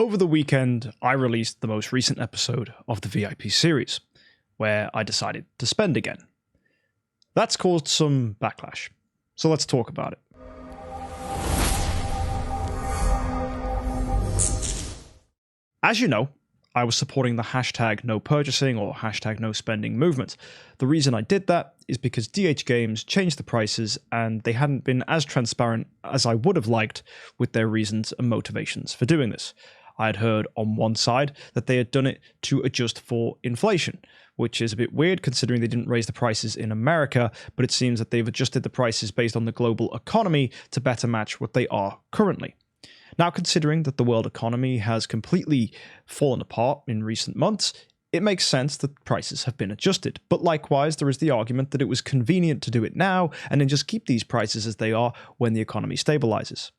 Over the weekend, I released the most recent episode of the VIP series, where I decided to spend again. That's caused some backlash, so let's talk about it. As you know, I was supporting the hashtag no purchasing or hashtag no spending movement. The reason I did that is because DH Games changed the prices and they hadn't been as transparent as I would have liked with their reasons and motivations for doing this. I had heard on one side that they had done it to adjust for inflation, which is a bit weird considering they didn't raise the prices in America, but it seems that they've adjusted the prices based on the global economy to better match what they are currently. Now, considering that the world economy has completely fallen apart in recent months, it makes sense that prices have been adjusted. But likewise, there is the argument that it was convenient to do it now and then just keep these prices as they are when the economy stabilizes.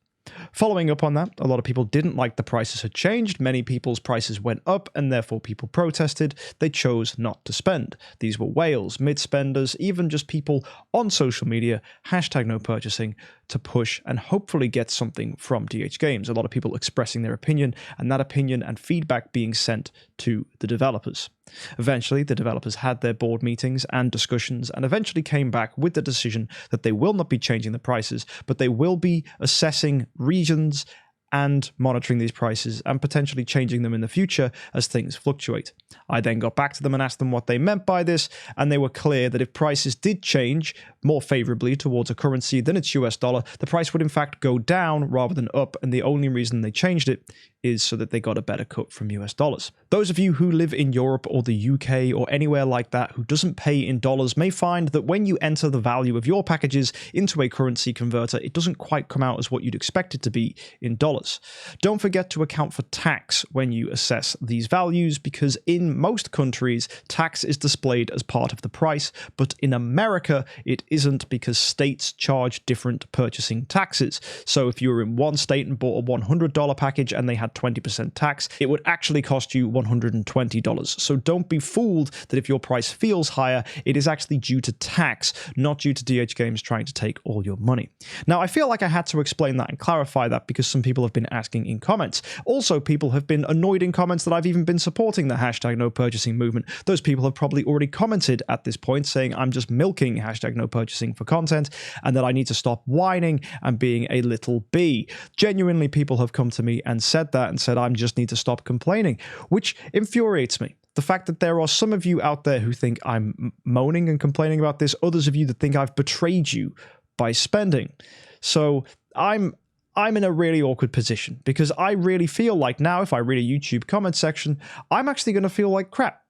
Following up on that, a lot of people didn't like the prices had changed. Many people's prices went up and therefore people protested. They chose not to spend. These were whales, mid-spenders, even just people on social media, hashtag no purchasing, to push and hopefully get something from DH Games. A lot of people expressing their opinion, and that opinion and feedback being sent to the developers. Eventually, the developers had their board meetings and discussions and eventually came back with the decision that they will not be changing the prices, but they will be assessing regions and monitoring these prices and potentially changing them in the future as things fluctuate. I then got back to them and asked them what they meant by this, and they were clear that if prices did change more favorably towards a currency than its US dollar, the price would in fact go down rather than up, and the only reason they changed it is so that they got a better cut from US dollars. Those of you who live in Europe or the UK or anywhere like that who doesn't pay in dollars may find that when you enter the value of your packages into a currency converter, it doesn't quite come out as what you'd expect it to be in dollars. Don't forget to account for tax when you assess these values, because in most countries, tax is displayed as part of the price, but in America, it isn't because states charge different purchasing taxes. So if you were in one state and bought a $100 package and they had 20% tax, it would actually cost you $120. So don't be fooled that if your price feels higher, it is actually due to tax, not due to DH Games trying to take all your money. Now, I feel like I had to explain that and clarify that because some people have been asking in comments. Also, people have been annoyed in comments that I've even been supporting the hashtag no purchasing movement. Those people have probably already commented at this point saying I'm just milking hashtag no purchasing for content and that I need to stop whining and being a little bee. Genuinely, people have come to me and said that and said I just need to stop complaining, which infuriates me. The fact that there are some of you out there who think I'm moaning and complaining about this, others of you that think I've betrayed you by spending. So I'm in a really awkward position because I really feel like now if I read a YouTube comment section, I'm actually going to feel like crap.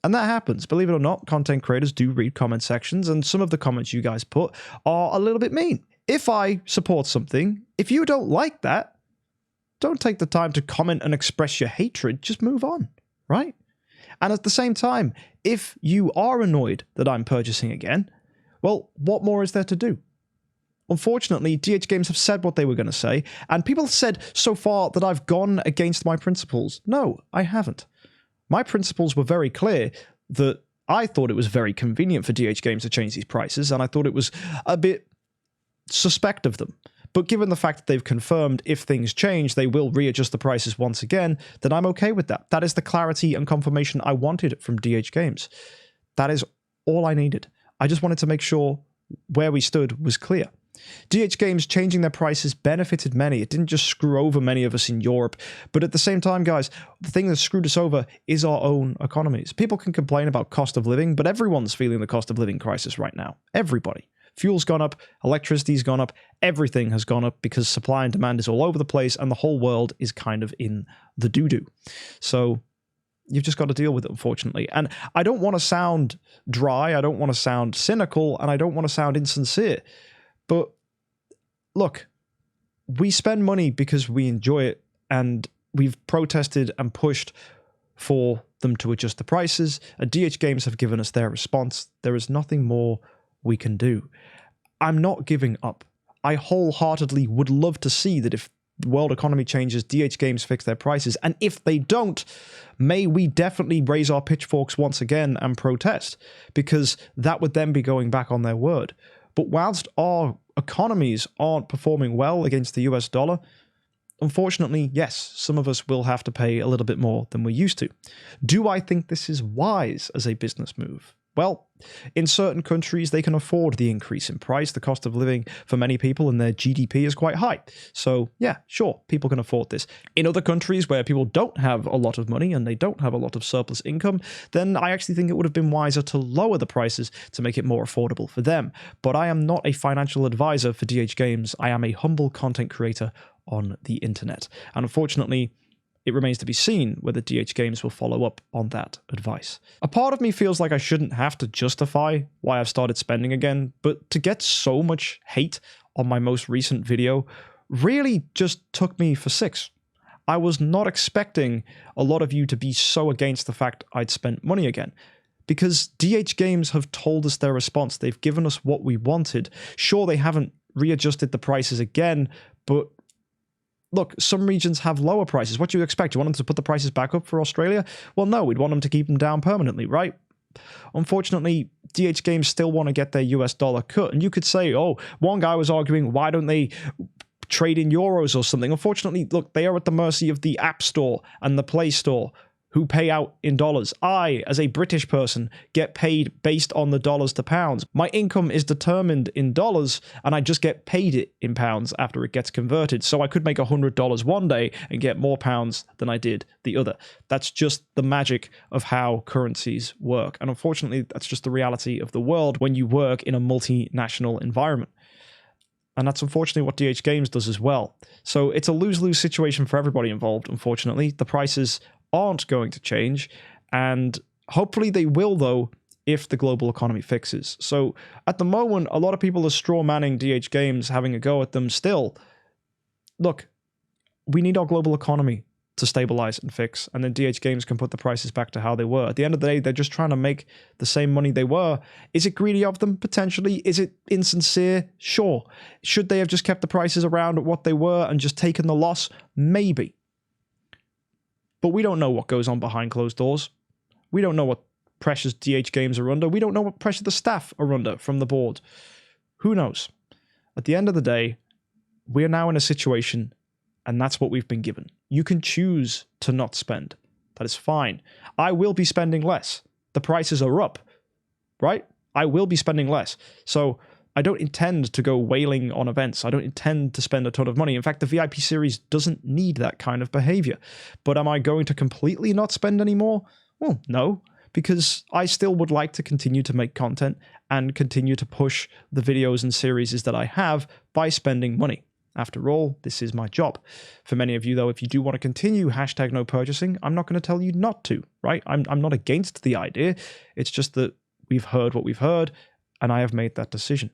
And that happens. Believe it or not, content creators do read comment sections, and some of the comments you guys put are a little bit mean. If I support something, if you don't like that, don't take the time to comment and express your hatred. Just move on, right? And at the same time, if you are annoyed that I'm purchasing again, well, what more is there to do? Unfortunately, DH Games have said what they were going to say, and people have said so far that I've gone against my principles. No, I haven't. My principles were very clear that I thought it was very convenient for DH Games to change these prices, and I thought it was a bit suspect of them. But given the fact that they've confirmed if things change, they will readjust the prices once again, then I'm okay with that. That is the clarity and confirmation I wanted from DH Games. That is all I needed. I just wanted to make sure where we stood was clear. DH Games changing their prices benefited many. It didn't just screw over many of us in Europe. But at the same time, guys, the thing that screwed us over is our own economies. People can complain about cost of living, but everyone's feeling the cost of living crisis right now. Everybody. Fuel's gone up, electricity's gone up, everything has gone up because supply and demand is all over the place and the whole world is kind of in the doo-doo. So you've just got to deal with it, unfortunately. And I don't want to sound dry, I don't want to sound cynical, and I don't want to sound insincere. But look, we spend money because we enjoy it, and we've protested and pushed for them to adjust the prices, and DH Games have given us their response. There is nothing more we can do. I'm not giving up. I wholeheartedly would love to see that if the world economy changes, DH Games fix their prices, and if they don't, may we definitely raise our pitchforks once again and protest, because that would then be going back on their word. But whilst our economies aren't performing well against the US dollar, unfortunately, yes, some of us will have to pay a little bit more than we're used to. Do I think this is wise as a business move? Well, in certain countries, they can afford the increase in price. The cost of living for many people and their GDP is quite high. So yeah, sure, people can afford this. In other countries where people don't have a lot of money and they don't have a lot of surplus income, then I actually think it would have been wiser to lower the prices to make it more affordable for them. But I am not a financial advisor for DH Games. I am a humble content creator on the internet. And unfortunately, it remains to be seen whether DH Games will follow up on that advice. A part of me feels like I shouldn't have to justify why I've started spending again, but to get so much hate on my most recent video really just took me for six. I was not expecting a lot of you to be so against the fact I'd spent money again, because DH Games have told us their response. They've given us what we wanted. Sure, they haven't readjusted the prices again, but look, some regions have lower prices. What do you expect? You want them to put the prices back up for Australia? Well, no, we'd want them to keep them down permanently, right? Unfortunately, DH Games still want to get their US dollar cut. And you could say, oh, one guy was arguing, why don't they trade in euros or something? Unfortunately, look, they are at the mercy of the App Store and the Play Store, who pay out in dollars. I, as a British person, get paid based on the dollars to pounds. My income is determined in dollars, and I just get paid it in pounds after it gets converted. So I could make $100 one day and get more pounds than I did the other. That's just the magic of how currencies work. And unfortunately, that's just the reality of the world when you work in a multinational environment. And that's unfortunately what DH Games does as well. So it's a lose-lose situation for everybody involved, unfortunately. The prices aren't going to change, and hopefully they will, though, if the global economy fixes. So at the moment, a lot of people are straw manning DH Games, having a go at them still. Look, we need our global economy to stabilize and fix, and then DH Games can put the prices back to how they were. At the end of the day, they're just trying to make the same money they were. Is it greedy of them? Potentially. Is it insincere? Sure. Should they have just kept the prices around at what they were and just taken the loss? Maybe. But we don't know what goes on behind closed doors. We don't know what pressures DH Games are under. We don't know what pressure the staff are under from the board. Who knows? At the end of the day, we're now in a situation, and that's what we've been given. You can choose to not spend. That is fine. I will be spending less. The prices are up, right? I will be spending less. So I don't intend to go wailing on events. I don't intend to spend a ton of money. In fact, the VIP series doesn't need that kind of behavior. But am I going to completely not spend anymore? Well, no, because I still would like to continue to make content and continue to push the videos and series that I have by spending money. After all, this is my job. For many of you, though, if you do want to continue hashtag no purchasing, I'm not going to tell you not to, right? I'm not against the idea. It's just that we've heard what we've heard, and I have made that decision.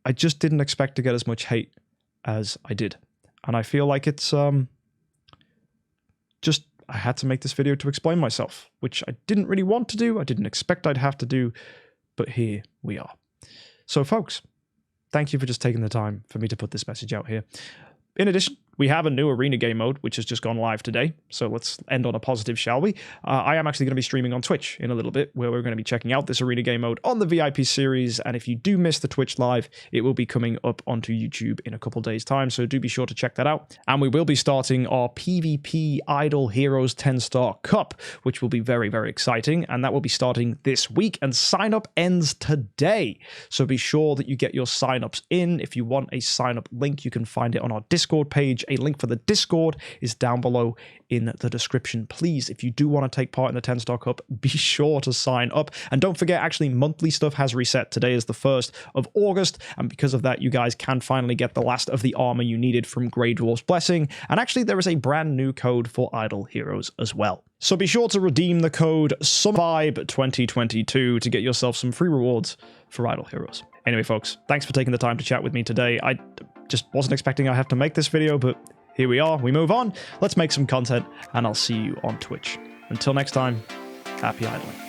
I just didn't expect to get as much hate as I did. And I feel like it's just, I had to make this video to explain myself, which I didn't really want to do. I didn't expect I'd have to do, but here we are. So folks, thank you for just taking the time for me to put this message out here. In addition, we have a new arena game mode, which has just gone live today. So let's end on a positive, shall we? I am actually going to be streaming on Twitch in a little bit, where we're going to be checking out this arena game mode on the VIP series. And if you do miss the Twitch live, it will be coming up onto YouTube in a couple days' time. So do be sure to check that out. And we will be starting our PvP Idle Heroes 10-Star Cup, which will be very, very exciting. And that will be starting this week. And sign up ends today. So be sure that you get your sign-ups in. If you want a sign-up link, you can find it on our Discord page. A link for the Discord is down below in the description. Please, if you do want to take part in the 10-Star Cup, be sure to sign up. And don't forget, actually, monthly stuff has reset. Today is the 1st of August, and because of that, you guys can finally get the last of the armor you needed from Grey Dwarf's Blessing. And actually, there is a brand new code for Idle Heroes as well. So be sure to redeem the code SUMMERVIBE2022 to get yourself some free rewards for Idle Heroes. Anyway, folks, thanks for taking the time to chat with me today. I just wasn't expecting I have to make this video, but here we are. We move on. Let's make some content, and I'll see you on Twitch. Until next time, happy idling.